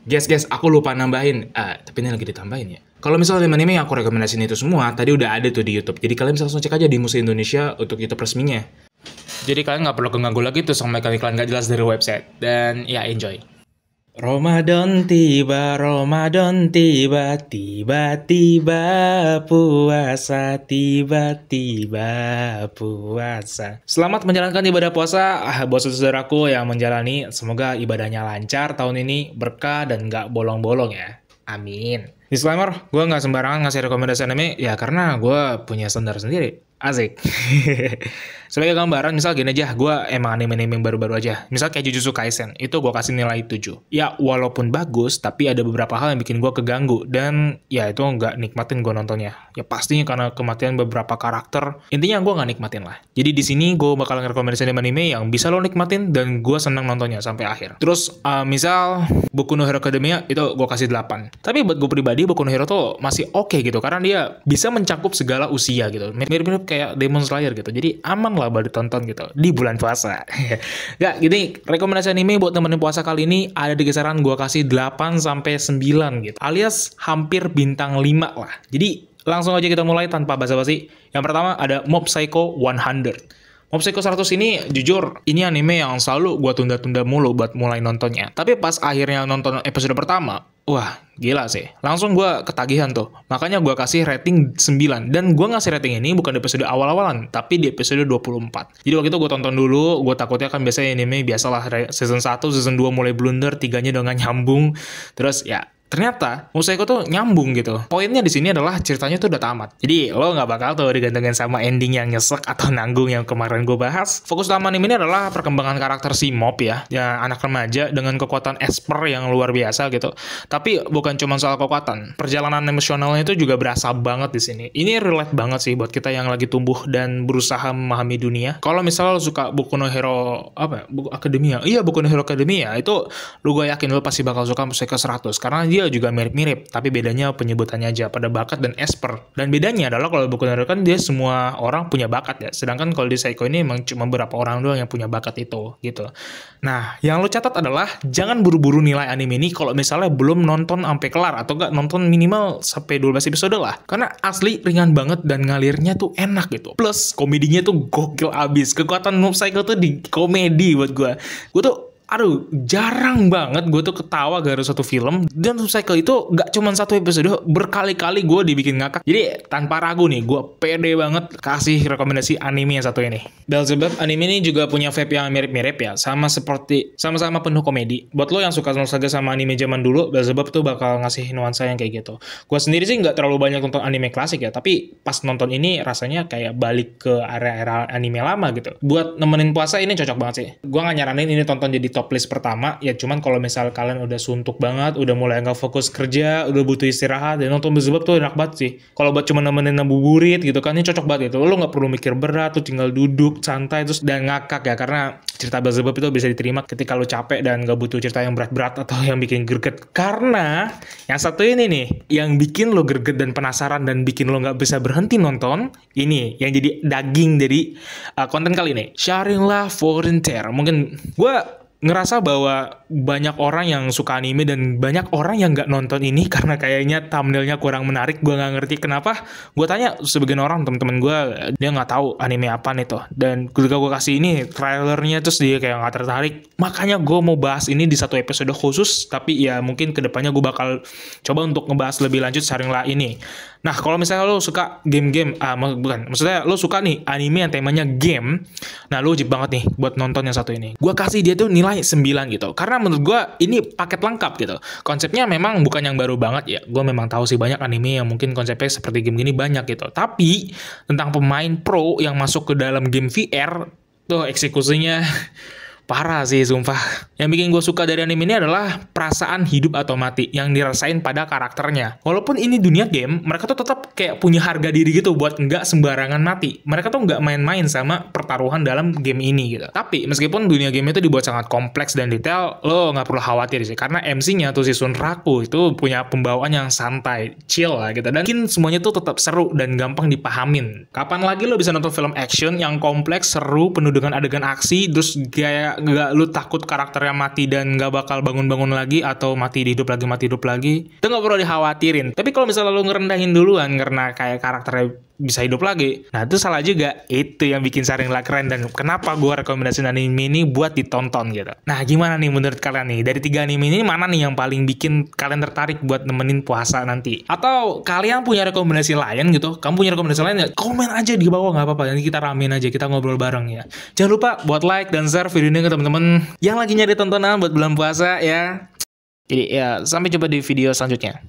Guys, aku lupa nambahin. Tapi ini lagi ditambahin ya. Kalau misalnya anime yang aku rekomendasiin itu semua, tadi udah ada tuh di YouTube. Jadi kalian bisa langsung cek aja di Museum Indonesia untuk YouTube resminya. Jadi kalian nggak perlu keganggu lagi tuh sama iklan nggak jelas dari website. Dan ya, enjoy. Ramadan tiba, tiba-tiba puasa, tiba-tiba puasa. Selamat menjalankan ibadah puasa, buat saudaraku yang menjalani. Semoga ibadahnya lancar tahun ini, berkah dan nggak bolong-bolong ya. Amin. Disclaimer, gue nggak sembarangan ngasih rekomendasi anime, ya karena gue punya standar sendiri. Asik. Sebagai gambaran, misal gini aja, gue emang anime-anime yang baru-baru aja. Misal kayak Jujutsu Kaisen, itu gue kasih nilai 7. Ya, walaupun bagus, tapi ada beberapa hal yang bikin gue keganggu. Dan ya itu nggak nikmatin gue nontonnya. Ya pastinya karena kematian beberapa karakter. Intinya gue nggak nikmatin lah. Jadi di sini gue bakal ngerekomendasiin anime yang bisa lo nikmatin dan gue senang nontonnya sampai akhir. Terus, misal Boku no Hero Academia, itu gue kasih 8. Tapi buat gue pribadi, Boku no Hero tuh masih oke gitu. Karena dia bisa mencakup segala usia gitu. Mirip-mirip kayak Demon Slayer gitu. Jadi aman lah buat ditonton gitu di bulan puasa. Gak, gini, rekomendasi anime buat temenin puasa kali ini ada di kisaran gue kasih 8 sampai 9 gitu. Alias hampir bintang 5 lah. Jadi langsung aja kita mulai tanpa basa-basi. Yang pertama ada Mob Psycho 100. Mob Psycho 100 ini jujur ini anime yang selalu gue tunda-tunda mulu buat mulai nontonnya. Tapi pas akhirnya nonton episode pertama, wah gila sih. Langsung gue ketagihan tuh. Makanya gue kasih rating 9. Dan gue ngasih rating ini bukan di episode awal-awalan, tapi di episode 24. Jadi waktu itu gue tonton dulu, gue takutnya kan biasanya anime biasalah season 1, season 2 mulai blunder, 3-nya udah gak nyambung. Terus ya ternyata Mob Psycho tuh nyambung gitu. Poinnya di sini adalah ceritanya tuh udah tamat. Jadi lo nggak bakal tuh digantungin sama ending yang nyesek atau nanggung yang kemarin gue bahas. Fokus utama anime ini adalah perkembangan karakter si Mob ya anak remaja dengan kekuatan esper yang luar biasa gitu. Tapi bukan cuma soal kekuatan, perjalanan emosionalnya itu juga berasa banget di sini. Ini relate banget sih buat kita yang lagi tumbuh dan berusaha memahami dunia. Kalau misalnya lo suka Boku no Hero Boku Academia, Boku no Hero Academia itu lo gue yakin lo pasti bakal suka Mob Psycho 100 karena dia juga mirip-mirip, tapi bedanya penyebutannya aja pada bakat dan esper. Dan bedanya adalah kalau Boku no Hero kan dia semua orang punya bakat ya, sedangkan kalau di Psycho ini emang cuma beberapa orang doang yang punya bakat itu gitu. Nah, yang lo catat adalah jangan buru-buru nilai anime ini kalau misalnya belum nonton sampai kelar atau enggak nonton minimal sampai 12 episode lah. Karena asli ringan banget dan ngalirnya tuh enak gitu. Plus komedinya tuh gokil abis. Kekuatan Mob Psycho tuh di komedi buat gue. Gue tuh jarang banget gue tuh ketawa gara satu film. Dan Mob Psycho itu gak cuma satu episode, berkali-kali gue dibikin ngakak. Jadi tanpa ragu nih, gue pede banget kasih rekomendasi anime yang satu ini. Belzebub anime ini juga punya vibe yang mirip-mirip ya, sama-sama penuh komedi. Buat lo yang suka nostalgia sama anime zaman dulu, Belzebub tuh bakal ngasih nuansa yang kayak gitu. Gue sendiri sih gak terlalu banyak nonton anime klasik ya, tapi pas nonton ini rasanya kayak balik ke era-era anime lama gitu. Buat nemenin puasa ini cocok banget sih. Gue gak nyaranin ini tonton jadi top list pertama ya, cuman kalau misal kalian udah suntuk banget, udah mulai nggak fokus kerja, udah butuh istirahat, dan nonton Belzebub tuh enak banget sih. Kalau buat cuma nemenin ngabuburit gitu kan, ini cocok banget gitu. Lo nggak perlu mikir berat, tuh tinggal duduk santai terus dan ngakak ya, karena cerita Belzebub itu bisa diterima ketika lo capek dan nggak butuh cerita yang berat-berat atau yang bikin greget. Karena yang satu ini nih yang bikin lo greget dan penasaran dan bikin lo nggak bisa berhenti nonton, ini yang jadi daging dari konten kali ini, Sharing Love Volunteer. Mungkin gue ngerasa bahwa banyak orang yang suka anime dan banyak orang yang nggak nonton ini karena kayaknya thumbnailnya kurang menarik. Gue nggak ngerti kenapa. Gue tanya sebagian orang, teman-teman gue, dia nggak tahu anime apa nih tuh. Dan ketika gue kasih ini trailernya, terus dia kayak nggak tertarik. Makanya gue mau bahas ini di satu episode khusus. Tapi ya mungkin kedepannya gue bakal coba untuk ngebahas lebih lanjut Sharing Love ini. Nah, kalau misalnya lo suka game-game, maksudnya lo suka nih anime yang temanya game, nah lo wajib banget nih buat nonton yang satu ini. Gue kasih dia tuh nilai 9 gitu, karena menurut gue ini paket lengkap gitu. Konsepnya memang bukan yang baru banget ya, gue memang tahu sih banyak anime yang mungkin konsepnya seperti game gini banyak gitu. Tapi, tentang pemain pro yang masuk ke dalam game VR, tuh eksekusinya parah sih sumpah. Yang bikin gue suka dari anime ini adalah perasaan hidup atau mati yang dirasain pada karakternya. Walaupun ini dunia game, mereka tuh tetap kayak punya harga diri gitu buat nggak sembarangan mati. Mereka tuh nggak main-main sama pertaruhan dalam game ini gitu. Tapi meskipun dunia game itu dibuat sangat kompleks dan detail, lo nggak perlu khawatir sih. Karena MC-nya tuh si Sunraku itu punya pembawaan yang santai, chill lah gitu. Dan mungkin semuanya tuh tetap seru dan gampang dipahamin. Kapan lagi lo bisa nonton film action yang kompleks, seru, penuh dengan adegan aksi, terus gaya nggak lu takut karakternya mati dan nggak bakal bangun-bangun lagi, atau mati hidup lagi, itu nggak perlu dikhawatirin. Tapi kalau misalnya lu ngerendahin duluan karena kayak karakternya bisa hidup lagi, nah itu salah juga. Itu yang bikin Shangri-La keren dan kenapa gue rekomendasiin anime ini buat ditonton gitu. Nah gimana nih menurut kalian nih, dari 3 anime ini mana nih yang paling bikin kalian tertarik buat nemenin puasa nanti? Atau kalian punya rekomendasi lain gitu? Kamu punya rekomendasi lain nggak? Komen aja di bawah, nggak apa-apa, nanti kita ramein aja, kita ngobrol bareng ya. Jangan lupa buat like dan share video ini ke teman-teman yang lagi nyari tontonan buat bulan puasa ya. Jadi ya, sampai jumpa di video selanjutnya.